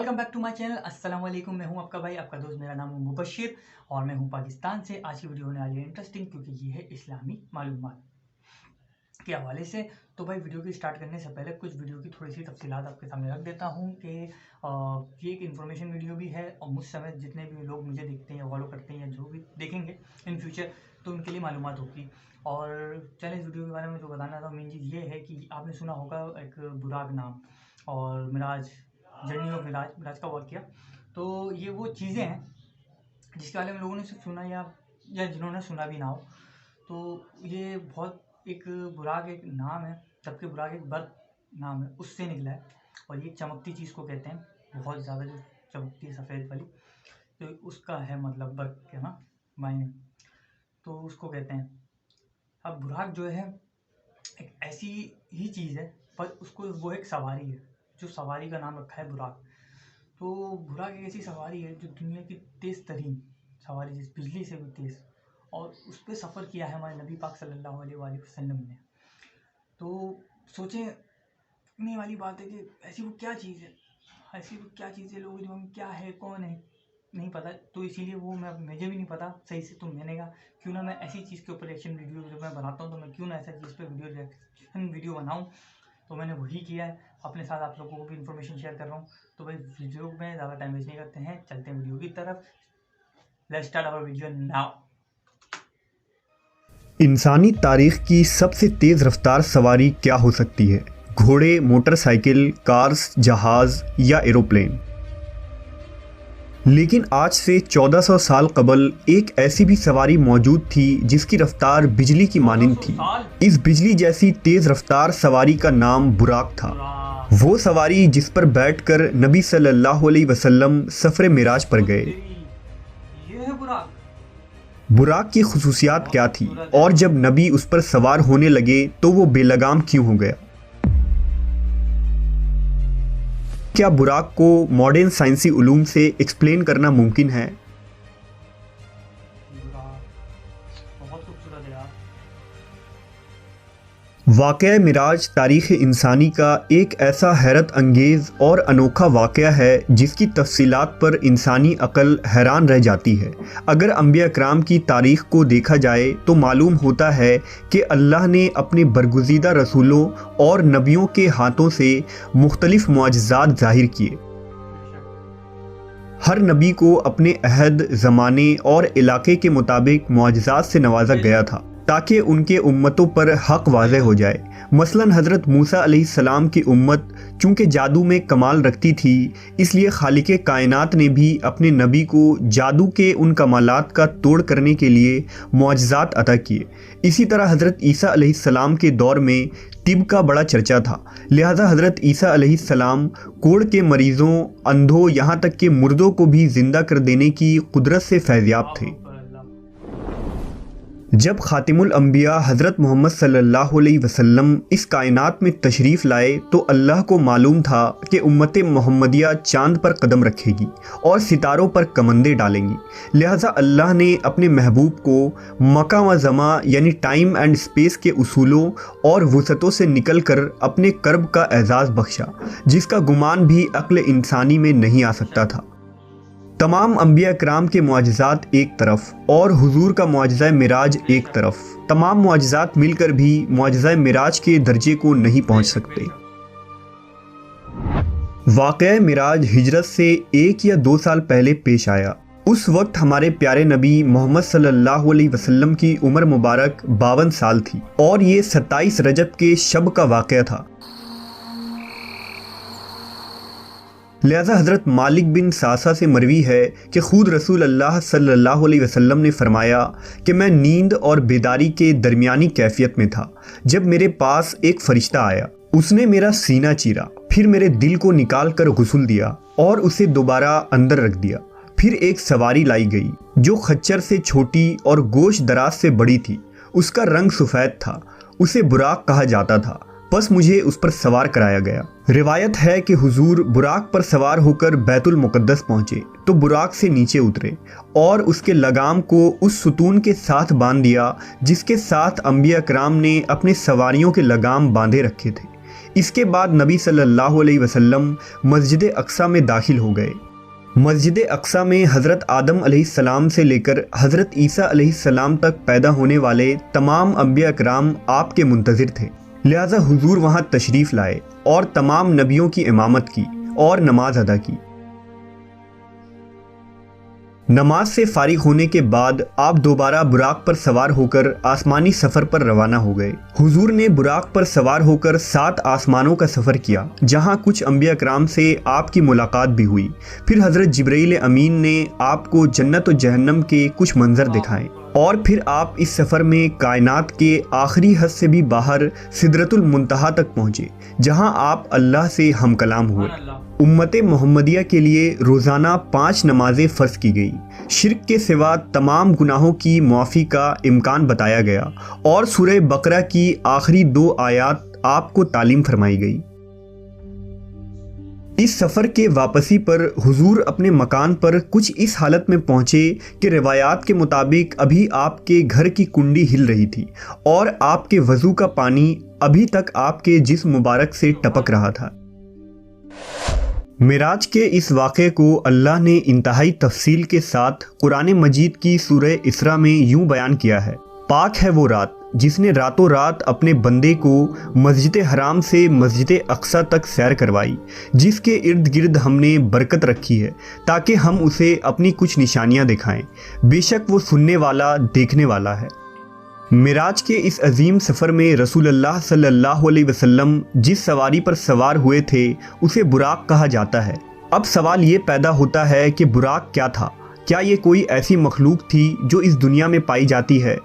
Welcome back to my channel. अस्सलाम वालेकुम। मैं हूं आपका भाई, आपका दोस्त। मेरा नाम है मुबशिर और मैं हूं पाकिस्तान से। आज की वीडियो होने वाली है इंटरेस्टिंग, क्योंकि ये है इस्लामी मालूमात के हवाले से। तो भाई वीडियो की स्टार्ट करने से पहले कुछ वीडियो की थोड़ी सी तफसीलात आपके सामने रख देता हूं कि ये एक इन्फॉर्मेशन वीडियो भी है और मुझ समय जितने भी लोग मुझे देखते हैं या फॉलो करते हैं या जो भी देखेंगे इन फ्यूचर, तो उनके लिए मालूमात होगी। और चलिए इस वीडियो के बारे में जो बताना था मेन चीज़ ये है कि आपने सुना होगा एक बुराक नाम और मिराज, जर्नी ऑफ मिराज का वाक़या। तो ये वो चीज़ें हैं जिसके बारे में लोगों ने सिर्फ सुना या जिन्होंने सुना भी ना हो। तो ये बहुत एक बुराक एक नाम है, जबकि बुराक एक बर्क नाम है, उससे निकला है। और ये चमकती चीज़ को कहते हैं, बहुत ज़्यादा जो चमकती है सफ़ेद वाली, तो उसका है मतलब बर्क के ना मायने, तो उसको कहते हैं। अब बुराक जो है एक ऐसी ही चीज़ है, पर उसको वो एक सवारी है, जो सवारी का नाम रखा है बुराक। तो बुराक एक ऐसी सवारी है जो दुनिया की तेज़ तरीन सवारी, जिस बिजली से भी तेज़, और उस पर सफ़र किया है हमारे नबी पाक सल्लल्लाहु अलैहि वसल्लम ने। तो सोचने वाली बात है कि ऐसी वो क्या चीज़ है, ऐसी वो क्या चीज़ है, लोगों के दिमाग में क्या है, कौन है, नहीं पता। तो इसीलिए वो मुझे भी नहीं पता सही से। तो मैंने कहा क्यों ना मैं ऐसी चीज़ के ऊपर रिएक्शन वीडियो जब मैं बनाता हूँ, तो मैं क्यों ना ऐसा चीज़ पे रिएक्शन वीडियो बनाऊँ। तो मैंने वही किया है, अपने साथ आप लोगों को भी इन्फॉर्मेशन शेयर कर रहा हूँ। तो भाई वीडियो में ज़्यादा टाइम वेस्ट नहीं करते हैं, चलते हैं वीडियो की तरफ। Let's start our video now. इंसानी तारीख की सबसे तेज़ रफ्तार सवारी क्या हो सकती है? घोड़े, मोटरसाइकिल, कार्स, जहाज़ या एरोप्लेन? लेकिन आज से 1400 साल कबल एक ऐसी भी सवारी मौजूद थी जिसकी रफ्तार बिजली की मानिंद थी। इस बिजली जैसी तेज़ रफ्तार सवारी का नाम बुराक था। वो सवारी जिस पर बैठकर नबी सल्लल्लाहु अलैहि वसल्लम सफ़र मिराज पर गए। ये है बुराक। बुराक की खुसूसियात क्या थी और जब नबी उस पर सवार होने लगे तो वो बेलगाम क्यों हो गया? क्या बुराक को मॉडर्न साइंसी उलूम से एक्सप्लेन करना मुमकिन है? बुराक बहुत खूबसूरत है यार। वाक़या मिराज तारीख़ इंसानी का एक ऐसा हैरत अंगेज़ और अनोखा वाक़या है जिसकी तफसीलात पर इंसानी अक़ल हैरान रह जाती है। अगर अंबिया कराम की तारीख़ को देखा जाए तो मालूम होता है कि अल्लाह ने अपने बरगुज़ीदा रसूलों और नबियों के हाथों से मुख्तलिफ़ मुआजिज़ात ज़ाहिर किए। हर नबी को अपने अहद, ज़माने और इलाके के मुताबिक मुआजिज़ात से नवाजा गया था ताकि उनके उम्मतों पर हक़ वाज़ेह हो जाए। मसलन हज़रत मूसा अलैहिस्सलाम की उम्मत चूँकि जादू में कमाल रखती थी, इसलिए खालिक़े कायनात ने भी अपने नबी को जादू के उन कमालात का तोड़ करने के लिए मुआजिज़ात अता किए। इसी तरह हज़रत ईसा अलैहिस्सलाम के दौर में तिब का बड़ा चर्चा था, लिहाजा हज़रत ईसा अलैहिस्सलाम कोढ़ के मरीज़ों, अंधों, यहाँ तक कि मुर्दों को भी ज़िंदा कर देने की कुदरत से फैज़याब थे। जब ख़ातिमुल अंबिया हज़रत मोहम्मद सल्लल्लाहु अलैहि वसल्लम इस कायनात में तशरीफ़ लाए तो अल्लाह को मालूम था कि उम्मत मोहम्मदिया चाँद पर कदम रखेगी और सितारों पर कमंदे डालेंगी। लिहाजा अल्लाह ने अपने महबूब को मका व ज़मा यानी टाइम एंड स्पेस के उसूलों और वुसअतों से निकल कर अपने कर्ब का एजाज़ बख्शा, जिसका गुमान भी अक्ल इंसानी में नहीं आ सकता था। तमाम अंबिया कराम के मुआजिज़ात एक तरफ और हुजूर का मुआजिज़ा मिराज एक तरफ, तमाम मुआजिज़ात मिलकर भी मुआजिज़ा मिराज के दर्जे को नहीं पहुंच सकते। वाक़या मिराज हिजरत से 1 या 2 साल पहले पेश आया। उस वक्त हमारे प्यारे नबी मोहम्मद सल्लल्लाहु अलैहि वसल्लम की उम्र मुबारक 52 साल थी और ये 27 रजब के शब का वाक़या था। लिहाजा हज़रत मालिक बिन सासा से मरवी है कि खुद रसूल अल्लाह सल्लल्लाहु अलैहि वसल्लम ने फरमाया कि मैं नींद और बेदारी के दरमियानी कैफियत में था जब मेरे पास एक फ़रिश्ता आया। उसने मेरा सीना चीरा, फिर मेरे दिल को निकाल कर गुस्ल दिया और उसे दोबारा अंदर रख दिया। फिर एक सवारी लाई गई जो खच्चर से छोटी और गोश दराज से बड़ी थी। उसका रंग सफ़ेद था, उसे बुराक कहा जाता था। बस मुझे उस पर सवार कराया गया। रिवायत है कि हुजूर बुराक पर सवार होकर बैतुल मुक़द्दस पहुँचे तो बुराक से नीचे उतरे और उसके लगाम को उस सुतून के साथ बांध दिया जिसके साथ अंबिया कराम ने अपने सवारियों के लगाम बांधे रखे थे। इसके बाद नबी सल्लल्लाहु अलैहि वसल्लम मस्जिद अक्सा में दाखिल हो गए। मस्जिद अक्सा में हज़रत आदम अलैहिस्सलाम से लेकर हज़रत ईसा अलैहिस्सलाम तक पैदा होने वाले तमाम अंबिया इकराम आपके मुंतज़िर थे, लिहाजा हुजूर वहाँ तशरीफ़ लाए और तमाम नबियों की इमामत की और नमाज अदा की। नमाज से फारिग होने के बाद आप दोबारा बुराक पर सवार होकर आसमानी सफ़र पर रवाना हो गए। हुजूर ने बुराक पर सवार होकर 7 आसमानों का सफ़र किया, जहां कुछ अंबिया इकराम से आपकी मुलाकात भी हुई। फिर हज़रत जिब्राइल अमीन ने आपको जन्नत और जहन्नम के कुछ मंजर दिखाए और फिर आप इस सफ़र में कायनात के आखिरी हद से भी बाहर सिदरतुल मुंतहा तक पहुँचे, जहाँ आप अल्लाह से हम कलाम हुए। उम्मत मोहम्मदिया के लिए रोज़ाना 5 नमाजें फ़र्ज की गई। शिर्क के सिवा तमाम गुनाहों की मुआफ़ी का इम्कान बताया गया और सूरह बकरा की आखिरी 2 आयात आपको तालीम फरमाई गई। इस सफ़र के वापसी पर हुजूर अपने मकान पर कुछ इस हालत में पहुँचे कि रिवायात के मुताबिक अभी आपके घर की कुंडी हिल रही थी और आपके वज़ू का पानी अभी तक आपके जिस्म मुबारक से टपक रहा था। मिराज के इस वाक़े को अल्लाह ने इंतहाई तफसील के साथ कुरान मजीद की सूरह इसरा में यूं बयान किया है, पाक है वो रात जिसने रातों रात अपने बंदे को मस्जिद हराम से मस्जिद अक्सा तक सैर करवाई, जिसके इर्द गिर्द हमने बरकत रखी है ताकि हम उसे अपनी कुछ निशानियां दिखाएं। बेशक वो सुनने वाला देखने वाला है। मिराज के इस अजीम सफ़र में रसूलुल्लाह सल्लल्लाहु अलैहि वसल्लम जिस सवारी पर सवार हुए थे उसे बुराक कहा जाता है। अब सवाल ये पैदा होता है कि बुराक क्या था? क्या ये कोई ऐसी मखलूक थी जो इस दुनिया में पाई जाती है?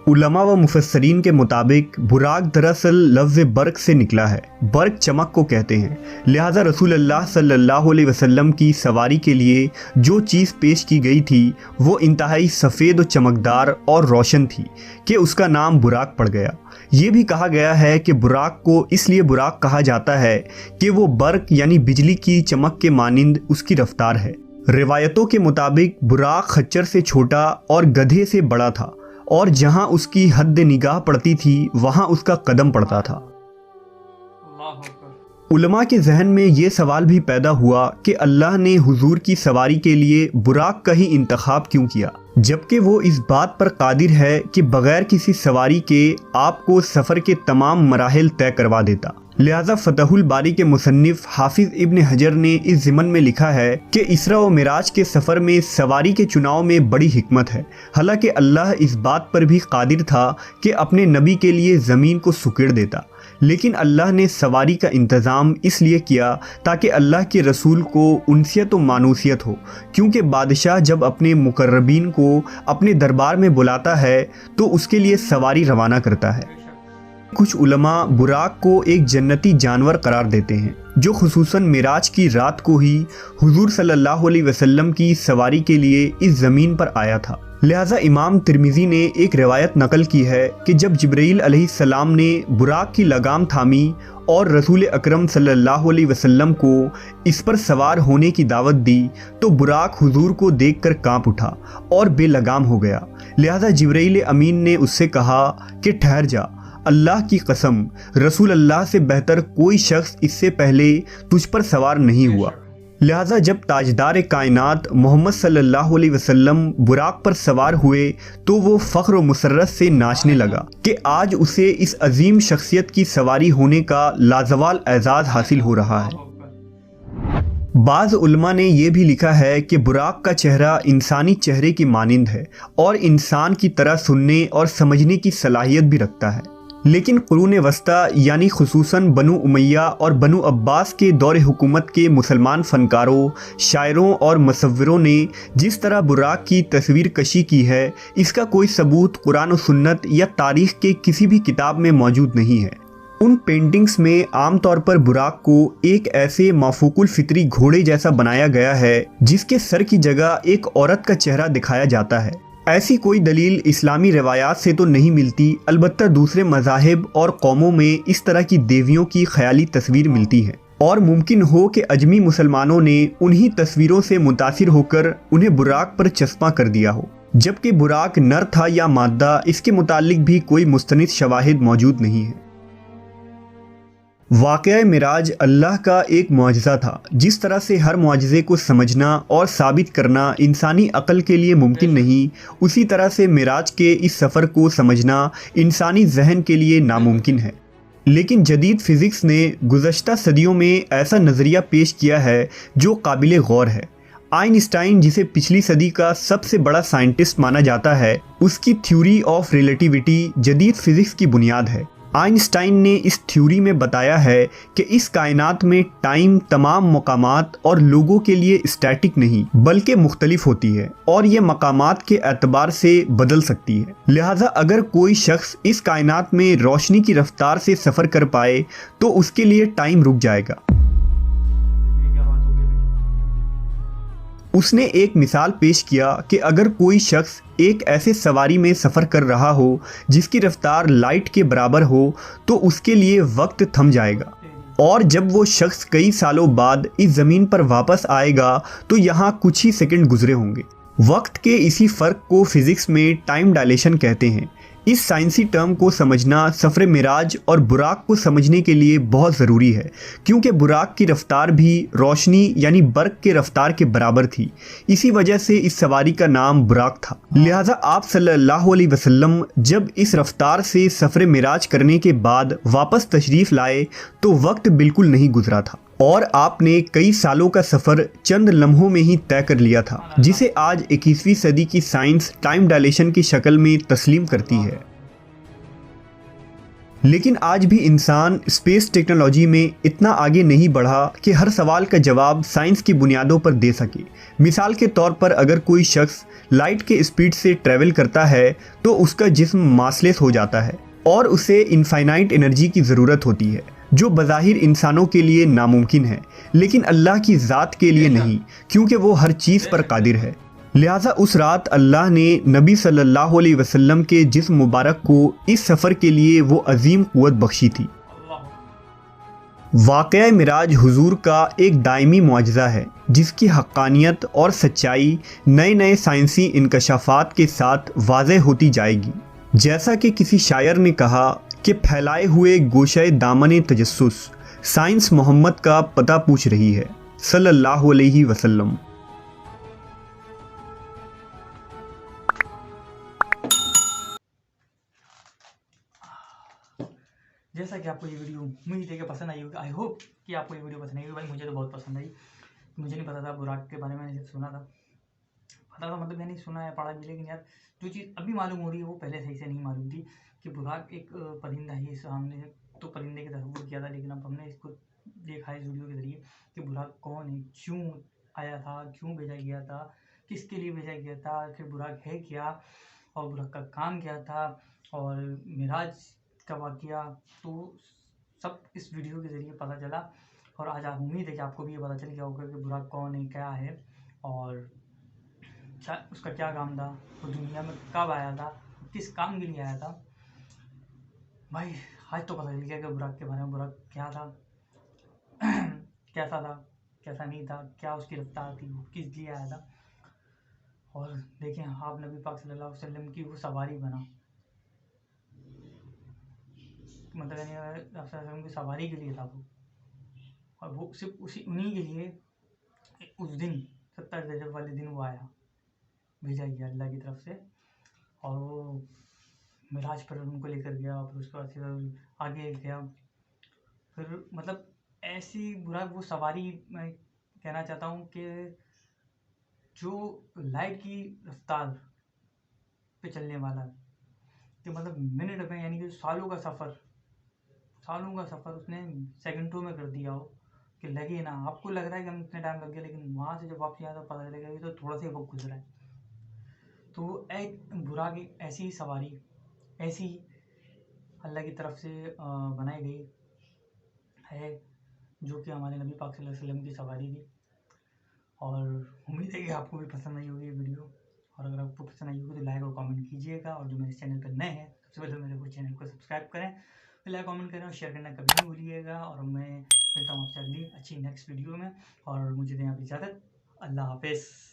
उलमा व मुफस्सरीन के मुताबिक बुराक दरअसल लफ्ज़ बर्क से निकला है। बर्क चमक को कहते हैं, लिहाजा रसूलुल्लाह सल्लल्लाहु अलैहि वसल्लम की सवारी के लिए जो चीज़ पेश की गई थी वो इंतहाई सफ़ेद और चमकदार और रोशन थी कि उसका नाम बुराक पड़ गया। ये भी कहा गया है कि बुराक को इसलिए बुराक कहा जाता है कि वो बर्क यानी बिजली की चमक के मानिंद उसकी रफ्तार है। रिवायतों के मुताबिक बुराक खच्चर से छोटा और गधे से बड़ा था और जहां उसकी हद निगाह पड़ती थी वहां उसका कदम पड़ता था। उलमा के जहन में ये सवाल भी पैदा हुआ कि अल्लाह ने हुजूर की सवारी के लिए बुराक का ही इंतखाब क्यों किया, जबकि वो इस बात पर कादिर है कि बग़ैर किसी सवारी के आपको सफ़र के तमाम मराहिल तय करवा देता। लिहाजा फतहुल बारी के मुसन्निफ हाफिज़ इब्न हजर ने इस ज़िमन में लिखा है कि इसरा व मिराज के सफ़र में सवारी के चुनाव में बड़ी हिकमत है। हालांकि अल्लाह इस बात पर भी कादिर था कि अपने नबी के लिए ज़मीन को सुकेड़ देता, लेकिन अल्लाह ने सवारी का इंतज़ाम इसलिए किया ताकि अल्लाह के रसूल को उनसियत व मानूसियत हो, क्योंकि बादशाह जब अपने मुकर्रबीन को अपने दरबार में बुलाता है तो उसके लिए सवारी रवाना करता है। कुछ उलमा बुराक को एक जन्नती जानवर करार देते हैं जो खुसूसन मिराज की रात को ही हुजूर सल्लल्लाहु अलैहि वसल्लम की सवारी के लिए इस ज़मीन पर आया था। लिहाजा इमाम तिर्मिज़ी ने एक रिवायत नकल की है कि जब जिब्राइल अलैहिस्सलाम ने बुराक की लगाम थामी और रसूल अकरम सल्लल्लाहु अलैहि वसल्लम को इस पर सवार होने की दावत दी तो बुराक हुजूर को देखकर कांप उठा और बेलगाम हो गया। लिहाजा जिब्राइल अमीन ने उससे कहा कि ठहर जा, अल्लाह की कसम रसूल अल्लाह से बेहतर कोई शख्स इससे पहले तुझ पर सवार नहीं हुआ। लिहाजा जब ताजदार कायनात मोहम्मद सल्लल्लाहु अलैहि वसल्लम बुराक पर सवार हुए तो वो फ़ख्र व मुसर्रत से नाचने लगा कि आज उसे इस अजीम शख्सियत की सवारी होने का लाजवाल एजाज़ हासिल हो रहा है। बाज़ उलमा ने यह भी लिखा है कि बुराक का चेहरा इंसानी चेहरे की मानिंद है और इंसान की तरह सुनने और समझने की सलाहियत भी रखता है, लेकिन कुरून वस्ता यानी खुसूसन बनु उमैया और बनु अब्बास के दौर हुकूमत के मुसलमान फ़नकारों, शायरों और मुसव्विरों ने जिस तरह बुराक की तस्वीर कशी की है, इसका कोई सबूत कुरान और सुन्नत या तारीख़ के किसी भी किताब में मौजूद नहीं है। उन पेंटिंग्स में आम तौर पर बुराक को एक ऐसे माफूकुल फितरी घोड़े जैसा बनाया गया है जिसके सर की जगह एक औरत का चेहरा दिखाया जाता है। ऐसी कोई दलील इस्लामी रवायात से तो नहीं मिलती, अलबत्ता दूसरे मज़ाहिब और कौमों में इस तरह की देवियों की ख्याली तस्वीर मिलती है और मुमकिन हो कि अजमी मुसलमानों ने उन्हीं तस्वीरों से मुतासिर होकर उन्हें बुराक पर चस्पा कर दिया हो। जबकि बुराक नर था या मादा, इसके मुतालिक भी कोई मुस्तनिद शवाहिद मौजूद नहीं है। वाक़या मिराज अल्लाह का एक मुआजिज़ा था। जिस तरह से हर मुआजिज़े को समझना और साबित करना इंसानी अक़ल के लिए मुमकिन नहीं, उसी तरह से मिराज के इस सफ़र को समझना इंसानी जहन के लिए नामुमकिन है। लेकिन जदीद फ़िज़िक्स ने गुज़श्ता सदियों में ऐसा नज़रिया पेश किया है जो काबिल गौर है। आइंस्टाइन, जिसे पिछली सदी का सबसे बड़ा साइंटिस्ट माना जाता है, उसकी थ्योरी ऑफ रिलेटिविटी जदीद फ़िज़िक्स की बुनियाद है। आइंस्टाइन ने इस थ्योरी में बताया है कि इस कायनात में टाइम तमाम मकामात और लोगों के लिए स्टैटिक नहीं बल्कि मुख्तलिफ होती है और ये मकामात के एतबार से बदल सकती है। लिहाजा अगर कोई शख्स इस कायनात में रोशनी की रफ्तार से सफ़र कर पाए तो उसके लिए टाइम रुक जाएगा। उसने एक मिसाल पेश किया कि अगर कोई शख्स एक ऐसे सवारी में सफ़र कर रहा हो जिसकी रफ्तार लाइट के बराबर हो तो उसके लिए वक्त थम जाएगा, और जब वो शख्स कई सालों बाद इस ज़मीन पर वापस आएगा तो यहाँ कुछ ही सेकंड गुजरे होंगे। वक्त के इसी फ़र्क को फ़िज़िक्स में टाइम डायलेशन कहते हैं। इस साइंसी टर्म को समझना सफ़र मिराज और बुराक को समझने के लिए बहुत ज़रूरी है, क्योंकि बुराक की रफ़्तार भी रोशनी यानी बर्क़ के रफ़्तार के बराबर थी। इसी वजह से इस सवारी का नाम बुराक था। लिहाजा आप सल्लल्लाहु अलैहि वसल्लम जब इस रफ़्तार से सफ़र मिराज करने के बाद वापस तशरीफ़ लाए तो वक्त बिल्कुल नहीं गुजरा था और आपने कई सालों का सफ़र चंद लम्हों में ही तय कर लिया था, जिसे आज 21वीं सदी की साइंस टाइम डायलेशन की शक्ल में तस्लीम करती है। लेकिन आज भी इंसान स्पेस टेक्नोलॉजी में इतना आगे नहीं बढ़ा कि हर सवाल का जवाब साइंस की बुनियादों पर दे सके। मिसाल के तौर पर अगर कोई शख्स लाइट के स्पीड से ट्रैवल करता है तो उसका जिस्म मासलेस हो जाता है और उसे इनफाइनाइट एनर्जी की ज़रूरत होती है, जो बज़ाहिर इंसानों के लिए नामुमकिन है, लेकिन अल्लाह की ज़ात के लिए नहीं, क्योंकि वो हर चीज़ पर कादिर है। लिहाजा उस रात अल्लाह ने नबी सल्लल्लाहु अलैहि वसल्लम के जिस्म मुबारक को इस सफ़र के लिए वो अजीम क़ुव्वत बख्शी थी। वाक़या मिराज हुजूर का एक दायमी मुआजिज़ा है, जिसकी हक़ानियत और सच्चाई नए नए साइंसी इंकशाफात के साथ वाज़ेह होती जाएगी। जैसा कि किसी शायर ने कहा कि फैलाए हुए गोशे दामन तजस्सुस साइंस मोहम्मद का पता पूछ रही है सल्लल्लाहु अलैहि वसल्लम। जैसा कि आपको ये वीडियो उम्मीद है कि पसंद आई होगी। आई होप कि आपको ये वीडियो पसंद आई होगी। भाई मुझे तो बहुत पसंद आई। मुझे नहीं पता था बुराक के बारे में, मैंने सुना था, पता था, मतलब मैंने सुना है, पढ़ा भी, लेकिन यार जो चीज़ अभी मालूम हो रही है वो पहले सही से नहीं मालूम थी कि बुराक एक परिंदा ही। हमने तो परिंदे का तस्वुर किया था, लेकिन अब हमने इसको देखा है इस वीडियो के ज़रिए कि बुराक कौन है, क्यों आया था, क्यों भेजा गया था, किसके लिए भेजा गया था, आखिर बुराक है क्या और बुराक का काम क्या था और मिराज का वाक़या, तो सब इस वीडियो के ज़रिए पता चला। और आज आप उम्मीद है कि आपको भी ये पता चल गया होगा कि बुराक कौन है, क्या है और उसका क्या काम था, वो दुनिया में कब आया था, किस काम के लिए आया था। भाई आज तो पता चल गया कि बुराक के बारे में, बुराक क्या था कैसा था, कैसा नहीं था, क्या उसकी रफ्तार थी, वो किस लिए आया था। और देखें आप नबी पाक सल्लल्लाहु अलैहि वसल्लम की वो सवारी बना, मतलब यानी की सवारी के लिए था वो, और वो सिर्फ उन्हीं के लिए उस दिन 70 रजब वाले दिन वो आया, भेजा गया अल्लाह की तरफ से। और वो मिराज पर उनको लेकर गया, फिर उसके बाद फिर आगे गया, फिर मतलब ऐसी बुराक वो सवारी, मैं कहना चाहता हूँ कि जो लाइट की रफ्तार पे चलने वाला, कि मतलब मिनट में, यानी कि सालों का सफ़र उसने सेकंडों में कर दिया हो, कि लगे ना, आपको लग रहा है कि हम इतने टाइम लग गया, लेकिन वहाँ से जब वापस आया तो पता चलेगा कि तो थोड़ा सा ही वक्त गुजरा है। तो एक बुराक एक ऐसी सवारी, ऐसी अल्लाह की तरफ से बनाई गई है, जो कि हमारे नबी पाक सल्लल्लाहु अलैहि वसल्लम की सवारी थी। और उम्मीद है कि आपको भी पसंद आई होगी ये वीडियो, और अगर आपको पसंद आई होगी तो लाइक और कमेंट कीजिएगा। और जो मेरे चैनल पर नए हैं, सबसे पहले मेरे को चैनल को सब्सक्राइब करें, लाइक कमेंट करें और शेयर करना कभी नहीं भूलिएगा। और मैं मिलता हूँ आपसे अगली अच्छी नेक्स्ट वीडियो में, और मुझे दें आप इजाज़त। अल्लाह हाफ़िज़।